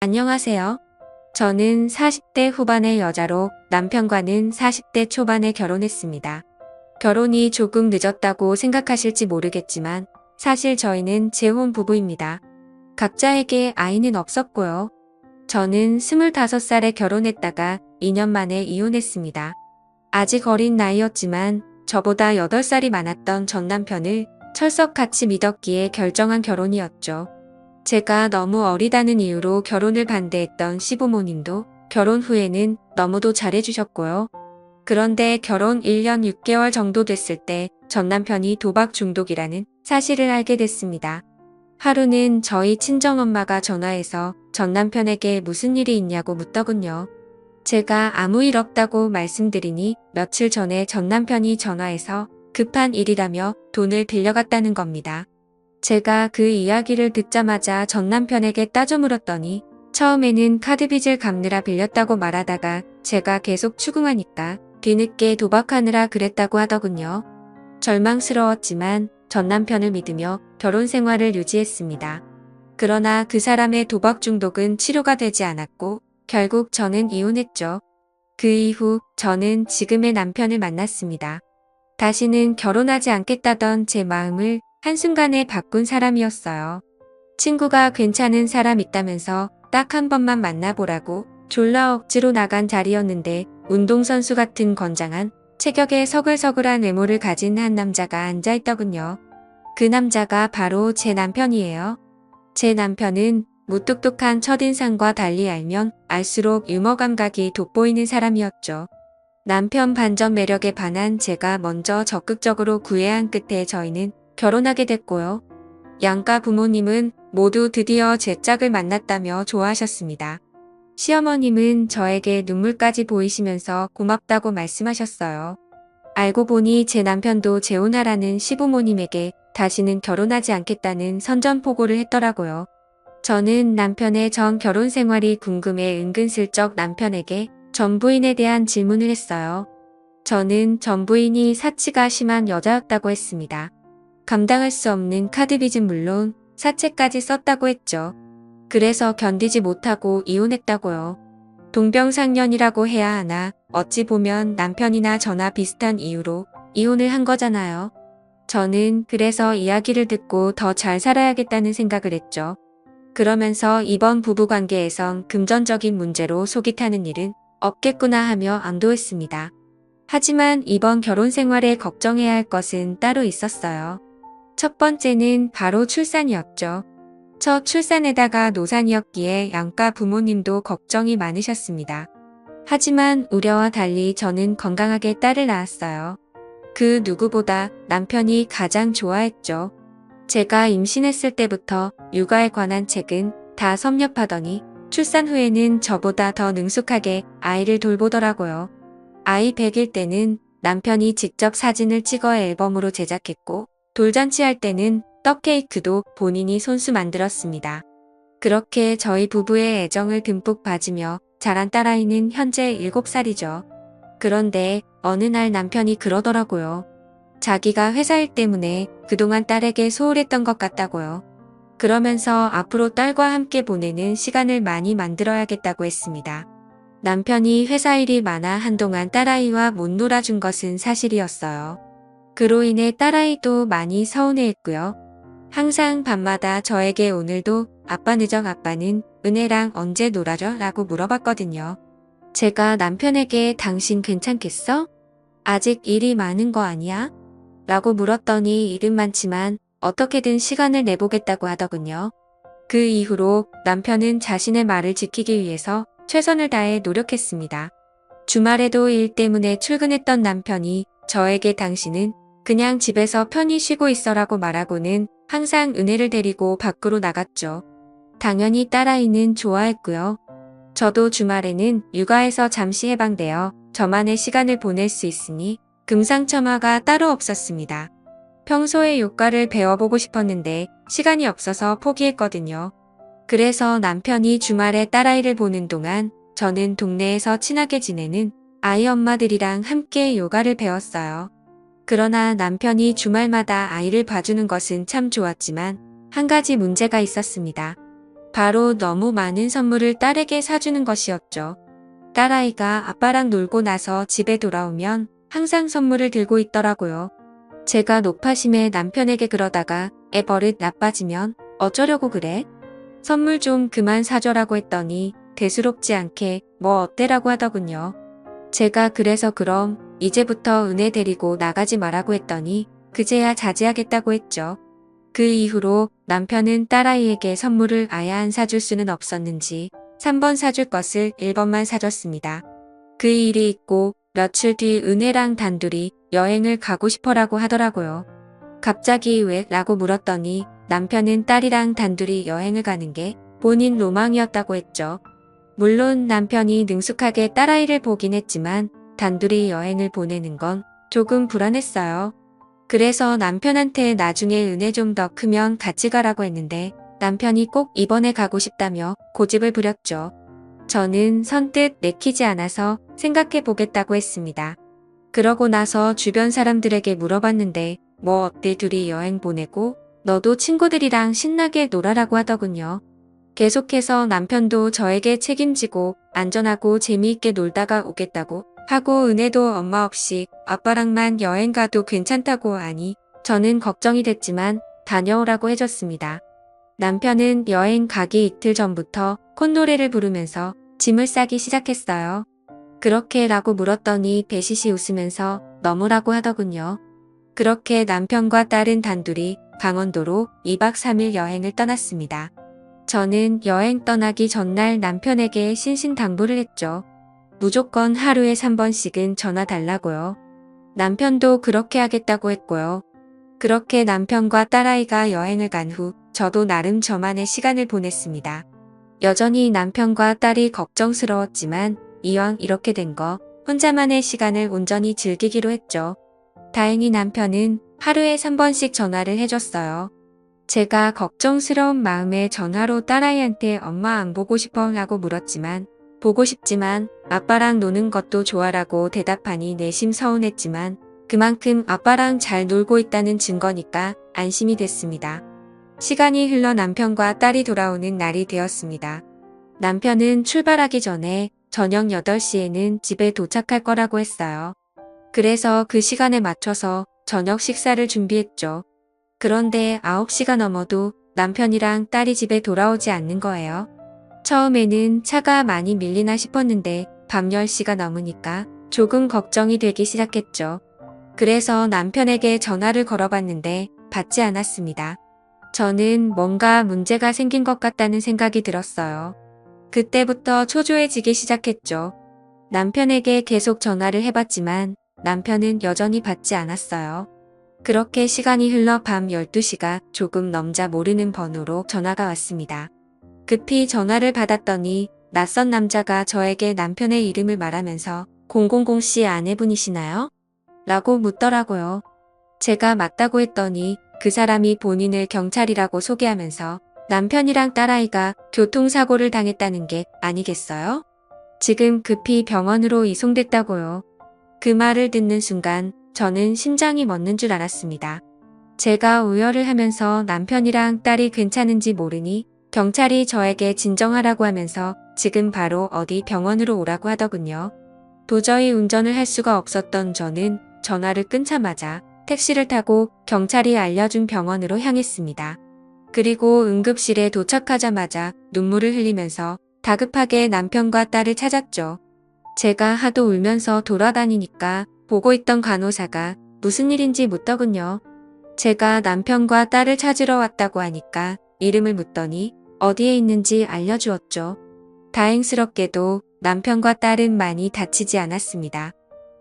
안녕하세요. 저는 40대 후반의 여자로 남편과는 40대 초반에 결혼했습니다. 결혼이 조금 늦었다고 생각하실지 모르겠지만 사실 저희는 재혼 부부입니다. 각자에게 아이는 없었고요. 저는 25살에 결혼했다가 2년 만에 이혼했습니다. 아직 어린 나이였지만 저보다 8살이 많았던 전 남편을 철석같이 믿었기에 결정한 결혼이었죠. 제가 너무 어리다는 이유로 결혼을 반대했던 시부모님도 결혼 후에는 너무도 잘해주셨고요. 그런데 결혼 1년 6개월 정도 됐을 때 전 남편이 도박 중독이라는 사실을 알게 됐습니다. 하루는 저희 친정엄마가 전화해서 전 남편에게 무슨 일이 있냐고 묻더군요. 제가 아무 일 없다고 말씀드리니 며칠 전에 전 남편이 전화해서 급한 일이라며 돈을 빌려갔다는 겁니다. 제가 그 이야기를 듣자마자 전 남편에게 따져 물었더니 처음에는 카드빚을 갚느라 빌렸다고 말하다가 제가 계속 추궁하니까 뒤늦게 도박하느라 그랬다고 하더군요. 절망스러웠지만 전 남편을 믿으며 결혼 생활을 유지했습니다. 그러나 그 사람의 도박 중독은 치료가 되지 않았고 결국 저는 이혼했죠. 그 이후 저는 지금의 남편을 만났습니다. 다시는 결혼하지 않겠다던 제 마음을 한순간에 바꾼 사람이었어요. 친구가 괜찮은 사람 있다면서 딱 한 번만 만나보라고 졸라 억지로 나간 자리였는데 운동선수 같은 건장한 체격에 서글서글한 외모를 가진 한 남자가 앉아있더군요. 그 남자가 바로 제 남편이에요. 제 남편은 무뚝뚝한 첫인상과 달리 알면 알수록 유머 감각이 돋보이는 사람이었죠. 남편 반전 매력에 반한 제가 먼저 적극적으로 구애한 끝에 저희는 결혼하게 됐고요. 양가 부모님은 모두 드디어 제 짝을 만났다며 좋아하셨습니다. 시어머님은 저에게 눈물까지 보이시면서 고맙다고 말씀하셨어요. 알고 보니 제 남편도 재혼하라는 시부모님에게 다시는 결혼하지 않겠다는 선전포고를 했더라고요. 저는 남편의 전 결혼 생활이 궁금해 은근슬쩍 남편에게 전 부인에 대한 질문을 했어요. 저는 전 부인이 사치가 심한 여자였다고 했습니다. 감당할 수 없는 카드빚은 물론 사채까지 썼다고 했죠. 그래서 견디지 못하고 이혼했다고요. 동병상련이라고 해야 하나 어찌 보면 남편이나 저나 비슷한 이유로 이혼을 한 거잖아요. 저는 그래서 이야기를 듣고 더 잘 살아야겠다는 생각을 했죠. 그러면서 이번 부부관계에선 금전적인 문제로 속이 타는 일은 없겠구나 하며 안도했습니다. 하지만 이번 결혼 생활에 걱정해야 할 것은 따로 있었어요. 첫 번째는 바로 출산이었죠. 첫 출산에다가 노산이었기에 양가 부모님도 걱정이 많으셨습니다. 하지만 우려와 달리 저는 건강하게 딸을 낳았어요. 그 누구보다 남편이 가장 좋아했죠. 제가 임신했을 때부터 육아에 관한 책은 다 섭렵하더니 출산 후에는 저보다 더 능숙하게 아이를 돌보더라고요. 아이 100일 때는 남편이 직접 사진을 찍어 앨범으로 제작했고 돌잔치할 때는 떡케이크도 본인이 손수 만들었습니다. 그렇게 저희 부부의 애정을 듬뿍 받으며 자란 딸아이는 현재 7살이죠. 그런데 어느 날 남편이 그러더라고요. 자기가 회사 일 때문에 그동안 딸에게 소홀했던 것 같다고요. 그러면서 앞으로 딸과 함께 보내는 시간을 많이 만들어야겠다고 했습니다. 남편이 회사 일이 많아 한동안 딸아이와 못 놀아준 것은 사실이었어요. 그로 인해 딸아이도 많이 서운해했고요. 항상 밤마다 저에게 오늘도 아빠 늦어 아빠는 은혜랑 언제 놀아줘? 라고 물어봤거든요. 제가 남편에게 당신 괜찮겠어? 아직 일이 많은 거 아니야? 라고 물었더니 일은 많지만 어떻게든 시간을 내보겠다고 하더군요. 그 이후로 남편은 자신의 말을 지키기 위해서 최선을 다해 노력했습니다. 주말에도 일 때문에 출근했던 남편이 저에게 당신은 그냥 집에서 편히 쉬고 있어라고 말하고는 항상 은혜를 데리고 밖으로 나갔죠. 당연히 딸아이는 좋아했고요. 저도 주말에는 육아에서 잠시 해방되어 저만의 시간을 보낼 수 있으니 금상첨화가 따로 없었습니다. 평소에 요가를 배워보고 싶었는데 시간이 없어서 포기했거든요. 그래서 남편이 주말에 딸아이를 보는 동안 저는 동네에서 친하게 지내는 아이 엄마들이랑 함께 요가를 배웠어요. 그러나 남편이 주말마다 아이를 봐주는 것은 참 좋았지만 한 가지 문제가 있었습니다. 바로 너무 많은 선물을 딸에게 사주는 것이었죠. 딸아이가 아빠랑 놀고 나서 집에 돌아오면 항상 선물을 들고 있더라고요. 제가 높아심에 남편에게 그러다가 애 버릇 나빠지면 어쩌려고 그래? 선물 좀 그만 사줘라고 했더니 대수롭지 않게 뭐 어때라고 하더군요. 제가 그래서 그럼 이제부터 은혜 데리고 나가지 말라고 했더니 그제야 자제하겠다고 했죠. 그 이후로 남편은 딸아이에게 선물을 아예 안 사줄 수는 없었는지 3번 사줄 것을 1번만 사줬습니다. 그 일이 있고 며칠 뒤 은혜랑 단둘이 여행을 가고 싶어라고 하더라고요. 갑자기 왜? 라고 물었더니 남편은 딸이랑 단둘이 여행을 가는 게 본인 로망이었다고 했죠. 물론 남편이 능숙하게 딸아이를 보긴 했지만 단둘이 여행을 보내는 건 조금 불안했어요. 그래서 남편한테 나중에 은혜 좀 더 크면 같이 가라고 했는데 남편이 꼭 이번에 가고 싶다며 고집을 부렸죠. 저는 선뜻 내키지 않아서 생각해 보겠다고 했습니다. 그러고 나서 주변 사람들에게 물어봤는데 뭐 어때 둘이 여행 보내고 너도 친구들이랑 신나게 놀아라고 하더군요. 계속해서 남편도 저에게 책임지고 안전하고 재미있게 놀다가 오겠다고 하고 은혜도 엄마 없이 아빠랑만 여행 가도 괜찮다고 하니 저는 걱정이 됐지만 다녀오라고 해줬습니다. 남편은 여행 가기 이틀 전부터 콧노래를 부르면서 짐을 싸기 시작했어요. 그렇게 라고 물었더니 배시시 웃으면서 너무라고 하더군요. 그렇게 남편과 딸은 단둘이 강원도로 2박 3일 여행을 떠났습니다. 저는 여행 떠나기 전날 남편에게 신신당부를 했죠. 무조건 하루에 3번씩은 전화 달라고요. 남편도 그렇게 하겠다고 했고요. 그렇게 남편과 딸아이가 여행을 간 후 저도 나름 저만의 시간을 보냈습니다. 여전히 남편과 딸이 걱정스러웠지만 이왕 이렇게 된 거 혼자만의 시간을 온전히 즐기기로 했죠. 다행히 남편은 하루에 3번씩 전화를 해줬어요. 제가 걱정스러운 마음에 전화로 딸아이한테 엄마 안 보고 싶어 라고 물었지만 보고 싶지만 아빠랑 노는 것도 좋아라고 대답하니 내심 서운했지만 그만큼 아빠랑 잘 놀고 있다는 증거니까 안심이 됐습니다. 시간이 흘러 남편과 딸이 돌아오는 날이 되었습니다. 남편은 출발하기 전에 저녁 8시에는 집에 도착할 거라고 했어요. 그래서 그 시간에 맞춰서 저녁 식사를 준비했죠. 그런데 9시가 넘어도 남편이랑 딸이 집에 돌아오지 않는 거예요. 처음에는 차가 많이 밀리나 싶었는데 밤 10시가 넘으니까 조금 걱정이 되기 시작했죠. 그래서 남편에게 전화를 걸어봤는데 받지 않았습니다. 저는 뭔가 문제가 생긴 것 같다는 생각이 들었어요. 그때부터 초조해지기 시작했죠. 남편에게 계속 전화를 해봤지만 남편은 여전히 받지 않았어요. 그렇게 시간이 흘러 밤 12시가 조금 넘자 모르는 번호로 전화가 왔습니다. 급히 전화를 받았더니 낯선 남자가 저에게 남편의 이름을 말하면서 000씨 아내분이시나요? 라고 묻더라고요. 제가 맞다고 했더니 그 사람이 본인을 경찰이라고 소개하면서 남편이랑 딸아이가 교통사고를 당했다는 게 아니겠어요? 지금 급히 병원으로 이송됐다고요. 그 말을 듣는 순간 저는 심장이 멎는 줄 알았습니다. 제가 우열을 하면서 남편이랑 딸이 괜찮은지 모르니 경찰이 저에게 진정하라고 하면서 지금 바로 어디 병원으로 오라고 하더군요. 도저히 운전을 할 수가 없었던 저는 전화를 끊자마자 택시를 타고 경찰이 알려준 병원으로 향했습니다. 그리고 응급실에 도착하자마자 눈물을 흘리면서 다급하게 남편과 딸을 찾았죠. 제가 하도 울면서 돌아다니니까 보고 있던 간호사가 무슨 일인지 묻더군요. 제가 남편과 딸을 찾으러 왔다고 하니까 이름을 묻더니 어디에 있는지 알려주었죠. 다행스럽게도 남편과 딸은 많이 다치지 않았습니다.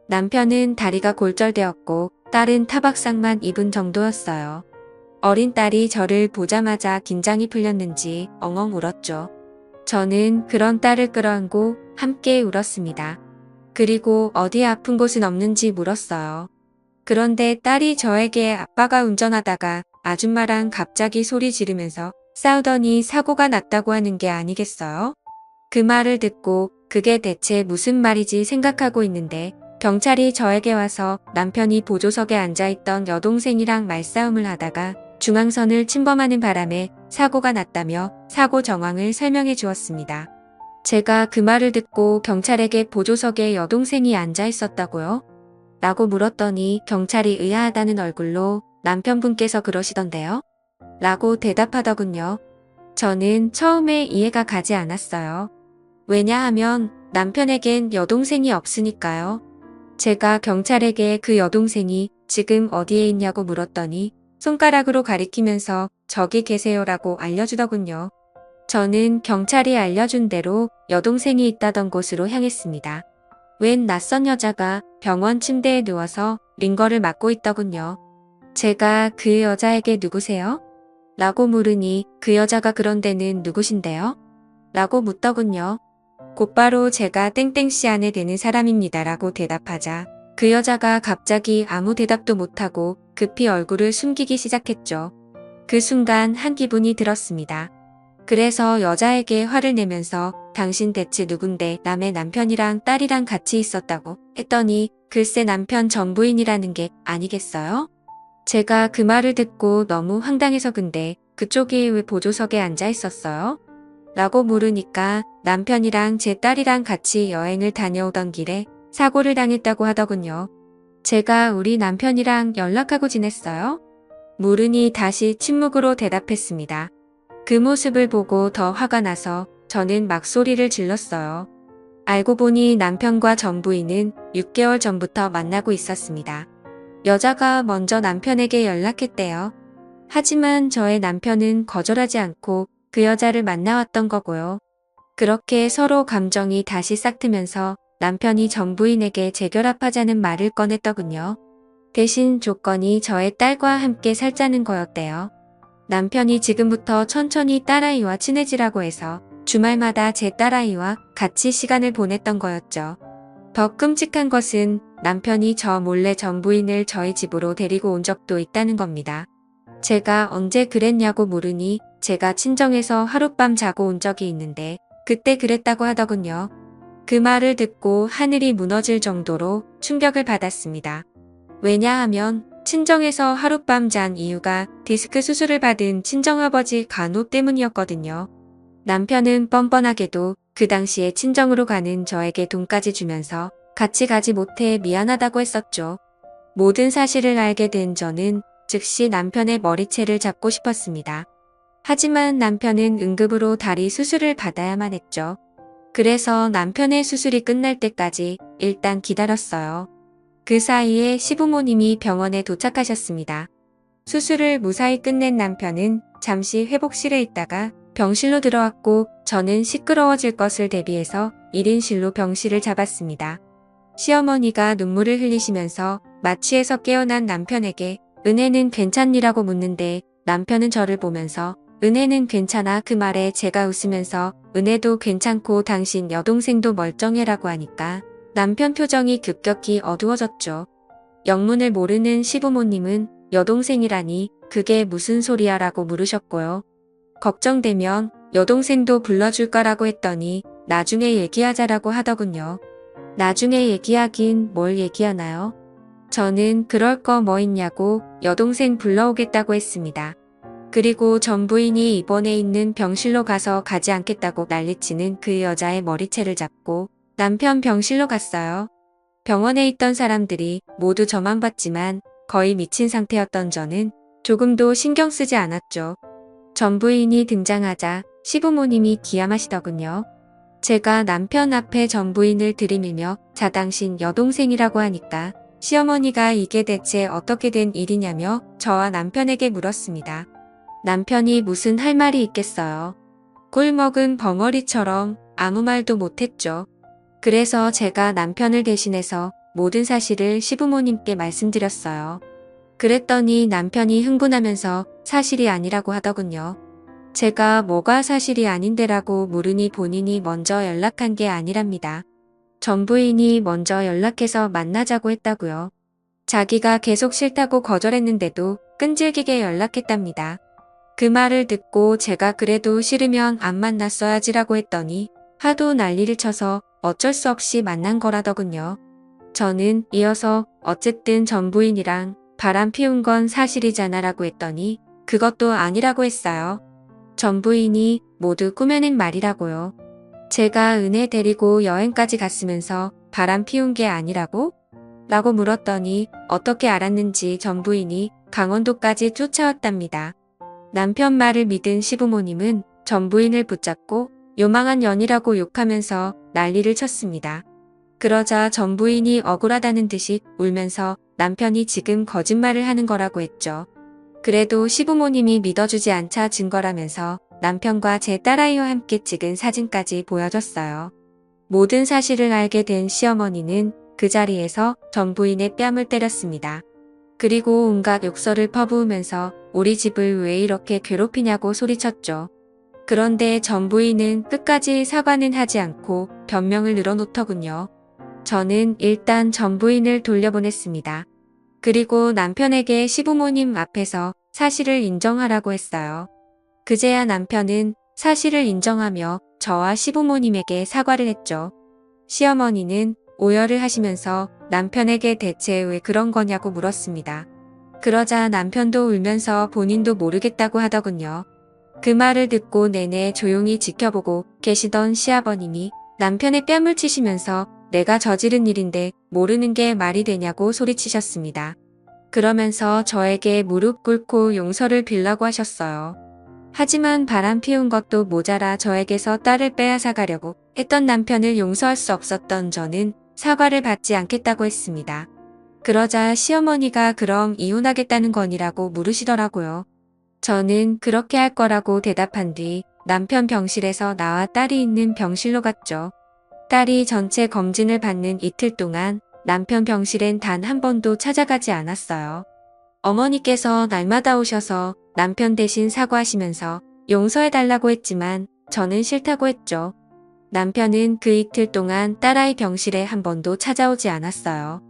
남편은 다리가 골절되었고 딸은 타박상만 입은 정도였어요. 어린 딸이 저를 보자마자 긴장이 풀렸는지 엉엉 울었죠. 저는 그런 딸을 끌어안고 함께 울었습니다. 그리고 어디 아픈 곳은 없는지 물었어요. 그런데 딸이 저에게 아빠가 운전하다가 아줌마랑 갑자기 소리 지르면서 싸우더니 사고가 났다고 하는 게 아니겠어요? 그 말을 듣고 그게 대체 무슨 말이지 생각하고 있는데 경찰이 저에게 와서 남편이 보조석에 앉아있던 여동생이랑 말싸움을 하다가 중앙선을 침범하는 바람에 사고가 났다며 사고 정황을 설명해 주었습니다. 제가 그 말을 듣고 경찰에게 보조석에 여동생이 앉아 있었다고요? 라고 물었더니 경찰이 의아하다는 얼굴로 남편분께서 그러시던데요? 라고 대답하더군요. 저는 처음에 이해가 가지 않았어요. 왜냐하면 남편에겐 여동생이 없으니까요. 제가 경찰에게 그 여동생이 지금 어디에 있냐고 물었더니 손가락으로 가리키면서 저기 계세요라고 알려주더군요. 저는 경찰이 알려준 대로 여동생이 있다던 곳으로 향했습니다. 웬 낯선 여자가 병원 침대에 누워서 링거를 맞고 있더군요. 제가 그 여자에게 누구세요? 라고 물으니 그 여자가 그런데는 누구신데요? 라고 묻더군요. 곧바로 제가 땡땡씨 안에 되는 사람입니다 라고 대답하자 그 여자가 갑자기 아무 대답도 못하고 급히 얼굴을 숨기기 시작했죠. 그 순간 한 기분이 들었습니다. 그래서 여자에게 화를 내면서 당신 대체 누군데 남의 남편이랑 딸이랑 같이 있었다고 했더니 글쎄 남편 전 부인이라는 게 아니겠어요? 제가 그 말을 듣고 너무 황당해서 근데 그쪽이 왜 보조석에 앉아 있었어요? 라고 물으니까 남편이랑 제 딸이랑 같이 여행을 다녀오던 길에 사고를 당했다고 하더군요. 제가 우리 남편이랑 연락하고 지냈어요? 물으니 다시 침묵으로 대답했습니다. 그 모습을 보고 더 화가 나서 저는 막 소리를 질렀어요. 알고 보니 남편과 전 부인은 6개월 전부터 만나고 있었습니다. 여자가 먼저 남편에게 연락했대요. 하지만 저의 남편은 거절하지 않고 그 여자를 만나왔던 거고요. 그렇게 서로 감정이 다시 싹트면서 남편이 전 부인에게 재결합하자는 말을 꺼냈더군요. 대신 조건이 저의 딸과 함께 살자는 거였대요. 남편이 지금부터 천천히 딸아이와 친해지라고 해서 주말마다 제 딸아이와 같이 시간을 보냈던 거였죠. 더 끔찍한 것은 남편이 저 몰래 전 부인을 저희 집으로 데리고 온 적도 있다는 겁니다. 제가 언제 그랬냐고 물으니 제가 친정에서 하룻밤 자고 온 적이 있는데 그때 그랬다고 하더군요. 그 말을 듣고 하늘이 무너질 정도로 충격을 받았습니다. 왜냐하면 친정에서 하룻밤 잔 이유가 디스크 수술을 받은 친정아버지 간호 때문이었거든요. 남편은 뻔뻔하게도 그 당시에 친정으로 가는 저에게 돈까지 주면서 같이 가지 못해 미안하다고 했었죠. 모든 사실을 알게 된 저는 즉시 남편의 머리채를 잡고 싶었습니다. 하지만 남편은 응급으로 다리 수술을 받아야만 했죠. 그래서 남편의 수술이 끝날 때까지 일단 기다렸어요. 그 사이에 시부모님이 병원에 도착하셨습니다. 수술을 무사히 끝낸 남편은 잠시 회복실에 있다가 병실로 들어왔고 저는 시끄러워질 것을 대비해서 1인실로 병실을 잡았습니다. 시어머니가 눈물을 흘리시면서 마취해서 깨어난 남편에게 은혜는 괜찮니라고 묻는데 남편은 저를 보면서 은혜는 괜찮아 그 말에 제가 웃으면서 은혜도 괜찮고 당신 여동생도 멀쩡해라고 하니까 남편 표정이 급격히 어두워졌죠. 영문을 모르는 시부모님은 여동생이라니 그게 무슨 소리야 라고 물으셨고요. 걱정되면 여동생도 불러줄까라고 했더니 나중에 얘기하자라고 하더군요. 나중에 얘기하긴 뭘 얘기하나요? 저는 그럴 거 뭐 있냐고 여동생 불러오겠다고 했습니다. 그리고 전 부인이 입원해 있는 병실로 가서 가지 않겠다고 난리치는 그 여자의 머리채를 잡고 남편 병실로 갔어요. 병원에 있던 사람들이 모두 저만 봤지만 거의 미친 상태였던 저는 조금도 신경 쓰지 않았죠. 전 부인이 등장하자 시부모님이 기함하시더군요. 제가 남편 앞에 전 부인을 들이밀며 자 당신 여동생이라고 하니까 시어머니가 이게 대체 어떻게 된 일이냐며 저와 남편에게 물었습니다. 남편이 무슨 할 말이 있겠어요. 꿀 먹은 벙어리처럼 아무 말도 못했죠. 그래서 제가 남편을 대신해서 모든 사실을 시부모님께 말씀드렸어요. 그랬더니 남편이 흥분하면서 사실이 아니라고 하더군요. 제가 뭐가 사실이 아닌데라고 물으니 본인이 먼저 연락한 게 아니랍니다. 전 부인이 먼저 연락해서 만나자고 했다고요. 자기가 계속 싫다고 거절했는데도 끈질기게 연락했답니다. 그 말을 듣고 제가 그래도 싫으면 안 만났어야지라고 했더니 하도 난리를 쳐서 어쩔 수 없이 만난 거라더군요. 저는 이어서 어쨌든 전 부인이랑 바람 피운 건 사실이잖아 라고 했더니 그것도 아니라고 했어요. 전 부인이 모두 꾸며낸 말이라고요. 제가 은혜 데리고 여행까지 갔으면서 바람 피운 게 아니라고? 라고 물었더니 어떻게 알았는지 전 부인이 강원도까지 쫓아왔답니다. 남편 말을 믿은 시부모님은 전 부인을 붙잡고 요망한 년이라고 욕하면서 난리를 쳤습니다. 그러자 전 부인이 억울하다는 듯이 울면서 남편이 지금 거짓말을 하는 거라고 했죠. 그래도 시부모님이 믿어주지 않자 증거라면서 남편과 제 딸아이와 함께 찍은 사진까지 보여줬어요. 모든 사실을 알게 된 시어머니는 그 자리에서 전 부인의 뺨을 때렸습니다. 그리고 온갖 욕설을 퍼부으면서 우리 집을 왜 이렇게 괴롭히냐고 소리쳤죠. 그런데 전 부인은 끝까지 사과는 하지 않고 변명을 늘어놓더군요. 저는 일단 전 부인을 돌려보냈습니다. 그리고 남편에게 시부모님 앞에서 사실을 인정하라고 했어요. 그제야 남편은 사실을 인정하며 저와 시부모님에게 사과를 했죠. 시어머니는 오열을 하시면서 남편에게 대체 왜 그런 거냐고 물었습니다. 그러자 남편도 울면서 본인도 모르겠다고 하더군요. 그 말을 듣고 내내 조용히 지켜보고 계시던 시아버님이 남편의 뺨을 치시면서 내가 저지른 일인데 모르는 게 말이 되냐고 소리치셨습니다. 그러면서 저에게 무릎 꿇고 용서를 빌라고 하셨어요. 하지만 바람 피운 것도 모자라 저에게서 딸을 빼앗아 가려고 했던 남편을 용서할 수 없었던 저는 사과를 받지 않겠다고 했습니다. 그러자 시어머니가 그럼 이혼하겠다는 건이라고 물으시더라고요. 저는 그렇게 할 거라고 대답한 뒤 남편 병실에서 나와 딸이 있는 병실로 갔죠. 딸이 전체 검진을 받는 이틀 동안 남편 병실엔 단 한 번도 찾아가지 않았어요. 어머니께서 날마다 오셔서 남편 대신 사과하시면서 용서해달라고 했지만 저는 싫다고 했죠. 남편은 그 이틀 동안 딸아이 병실에 한 번도 찾아오지 않았어요.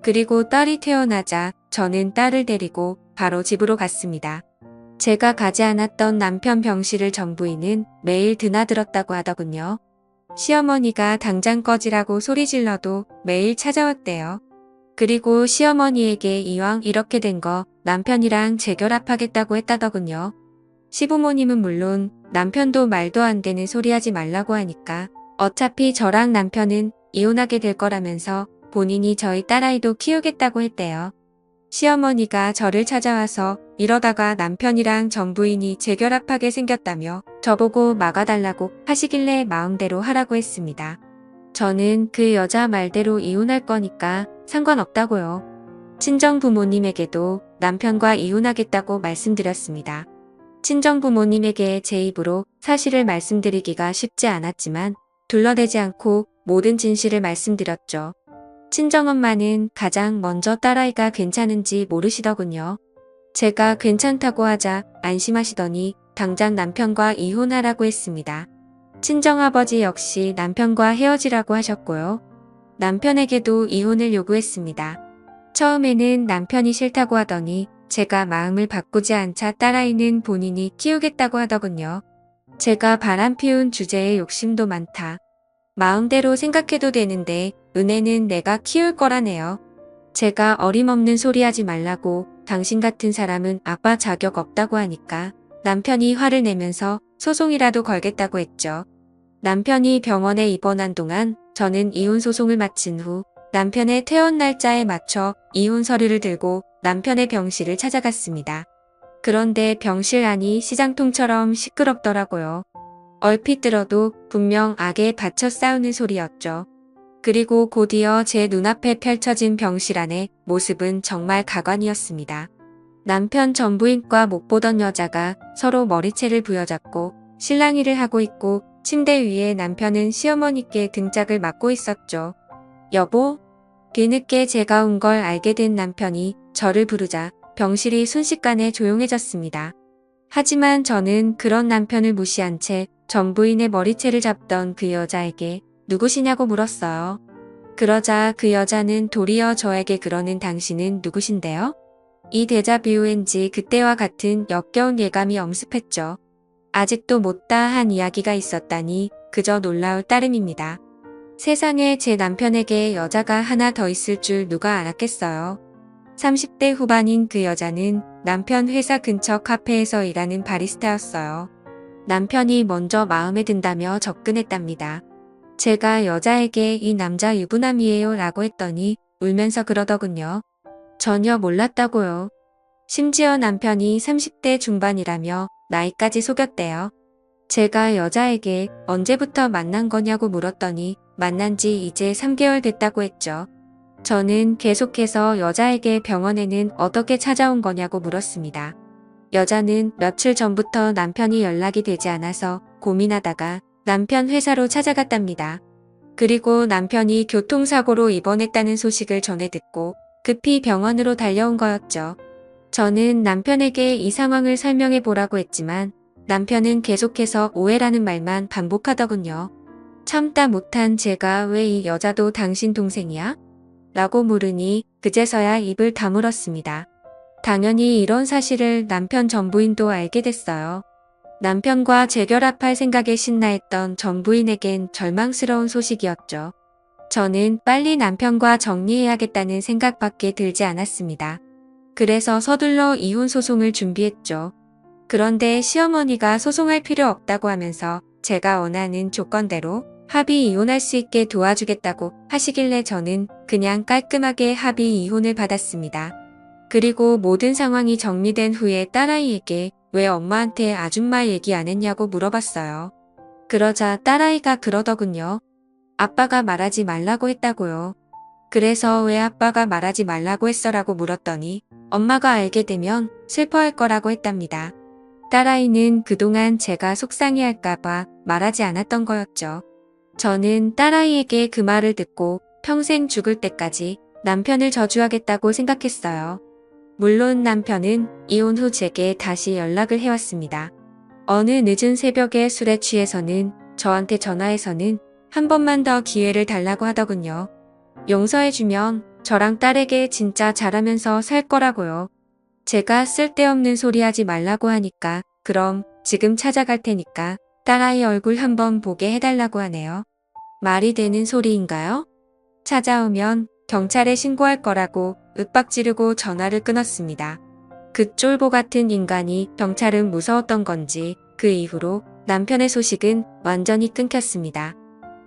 그리고 딸이 태어나자 저는 딸을 데리고 바로 집으로 갔습니다. 제가 가지 않았던 남편 병실을 전 부인은 매일 드나들었다고 하더군요. 시어머니가 당장 꺼지라고 소리 질러도 매일 찾아왔대요. 그리고 시어머니에게 이왕 이렇게 된 거 남편이랑 재결합하겠다고 했다더군요. 시부모님은 물론 남편도 말도 안 되는 소리 하지 말라고 하니까 어차피 저랑 남편은 이혼하게 될 거라면서 본인이 저희 딸아이도 키우겠다고 했대요. 시어머니가 저를 찾아와서 이러다가 남편이랑 전 부인이 재결합하게 생겼다며 저보고 막아달라고 하시길래 마음대로 하라고 했습니다. 저는 그 여자 말대로 이혼할 거니까 상관없다고요. 친정 부모님에게도 남편과 이혼하겠다고 말씀드렸습니다. 친정 부모님에게 제 입으로 사실을 말씀드리기가 쉽지 않았지만 둘러대지 않고 모든 진실을 말씀드렸죠. 친정엄마는 가장 먼저 딸아이가 괜찮은지 모르시더군요. 제가 괜찮다고 하자 안심하시더니 당장 남편과 이혼하라고 했습니다. 친정아버지 역시 남편과 헤어지라고 하셨고요. 남편에게도 이혼을 요구했습니다. 처음에는 남편이 싫다고 하더니 제가 마음을 바꾸지 않자 딸아이는 본인이 키우겠다고 하더군요. 제가 바람 피운 주제에 욕심도 많다. 마음대로 생각해도 되는데 은혜는 내가 키울 거라네요. 제가 어림없는 소리 하지 말라고 당신 같은 사람은 아빠 자격 없다고 하니까 남편이 화를 내면서 소송이라도 걸겠다고 했죠. 남편이 병원에 입원한 동안 저는 이혼 소송을 마친 후 남편의 퇴원 날짜에 맞춰 이혼 서류를 들고 남편의 병실을 찾아갔습니다. 그런데 병실 안이 시장통처럼 시끄럽더라고요. 얼핏 들어도 분명 악에 받쳐 싸우는 소리였죠. 그리고 곧이어 제 눈앞에 펼쳐진 병실 안의 모습은 정말 가관이었습니다. 남편 전 부인과 못 보던 여자가 서로 머리채를 부여잡고 실랑이를 하고 있고 침대 위에 남편은 시어머니께 등짝을 맞고 있었죠. 여보? 뒤늦게 제가 온 걸 알게 된 남편이 저를 부르자 병실이 순식간에 조용해졌습니다. 하지만 저는 그런 남편을 무시한 채 전 부인의 머리채를 잡던 그 여자에게 누구시냐고 물었어요. 그러자 그 여자는 도리어 저에게 그러는 당신은 누구신데요? 이 데자뷰엔지 그때와 같은 역겨운 예감이 엄습했죠. 아직도 못다한 이야기가 있었다니 그저 놀라울 따름입니다. 세상에 제 남편에게 여자가 하나 더 있을 줄 누가 알았겠어요. 30대 후반인 그 여자는 남편 회사 근처 카페에서 일하는 바리스타였어요. 남편이 먼저 마음에 든다며 접근했답니다. 제가 여자에게 이 남자 유부남이에요 라고 했더니 울면서 그러더군요. 전혀 몰랐다고요. 심지어 남편이 30대 중반이라며 나이까지 속였대요. 제가 여자에게 언제부터 만난 거냐고 물었더니 만난 지 이제 3개월 됐다고 했죠. 저는 계속해서 여자에게 병원에는 어떻게 찾아온 거냐고 물었습니다. 여자는 며칠 전부터 남편이 연락이 되지 않아서 고민하다가 남편 회사로 찾아갔답니다. 그리고 남편이 교통사고로 입원했다는 소식을 전해 듣고 급히 병원으로 달려온 거였죠. 저는 남편에게 이 상황을 설명해 보라고 했지만 남편은 계속해서 오해라는 말만 반복하더군요. 참다 못한 제가 왜 이 여자도 당신 동생이야? 라고 물으니 그제서야 입을 다물었습니다. 당연히 이런 사실을 남편 전부인도 알게 됐어요. 남편과 재결합할 생각에 신나했던 전부인에겐 절망스러운 소식이었죠. 저는 빨리 남편과 정리해야겠다는 생각밖에 들지 않았습니다. 그래서 서둘러 이혼 소송을 준비했죠. 그런데 시어머니가 소송할 필요 없다고 하면서 제가 원하는 조건대로 합의 이혼할 수 있게 도와주겠다고 하시길래 저는 그냥 깔끔하게 합의 이혼을 받았습니다. 그리고 모든 상황이 정리된 후에 딸아이에게 왜 엄마한테 아줌마 얘기 안 했냐고 물어봤어요. 그러자 딸아이가 그러더군요. 아빠가 말하지 말라고 했다고요. 그래서 왜 아빠가 말하지 말라고 했어라고 물었더니 엄마가 알게 되면 슬퍼할 거라고 했답니다. 딸아이는 그동안 제가 속상해할까봐 말하지 않았던 거였죠. 저는 딸아이에게 그 말을 듣고 평생 죽을 때까지 남편을 저주하겠다고 생각했어요. 물론 남편은 이혼 후 제게 다시 연락을 해왔습니다. 어느 늦은 새벽에 술에 취해서는 저한테 전화해서는 한 번만 더 기회를 달라고 하더군요. 용서해주면 저랑 딸에게 진짜 잘하면서 살 거라고요. 제가 쓸데없는 소리 하지 말라고 하니까 그럼 지금 찾아갈 테니까 딸아이 얼굴 한번 보게 해달라고 하네요. 말이 되는 소리인가요? 찾아오면 경찰에 신고할 거라고 윽박지르고 전화를 끊었습니다. 그 쫄보 같은 인간이 경찰은 무서웠던 건지 그 이후로 남편의 소식은 완전히 끊겼습니다.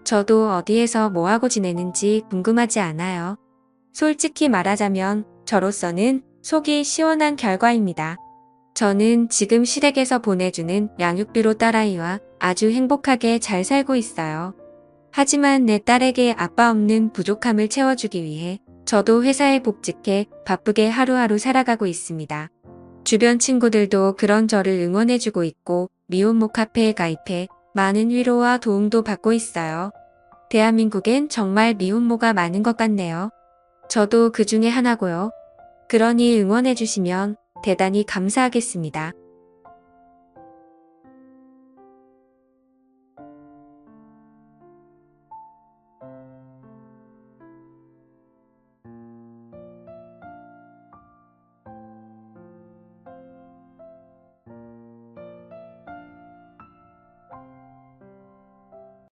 저도 어디에서 뭐하고 지내는지 궁금하지 않아요. 솔직히 말하자면 저로서는 속이 시원한 결과입니다. 저는 지금 시댁에서 보내주는 양육비로 딸아이와 아주 행복하게 잘 살고 있어요. 하지만 내 딸에게 아빠 없는 부족함을 채워주기 위해 저도 회사에 복직해 바쁘게 하루하루 살아가고 있습니다. 주변 친구들도 그런 저를 응원해주고 있고 미혼모 카페에 가입해 많은 위로와 도움도 받고 있어요. 대한민국엔 정말 미혼모가 많은 것 같네요. 저도 그 중에 하나고요. 그러니 응원해주시면 대단히 감사하겠습니다.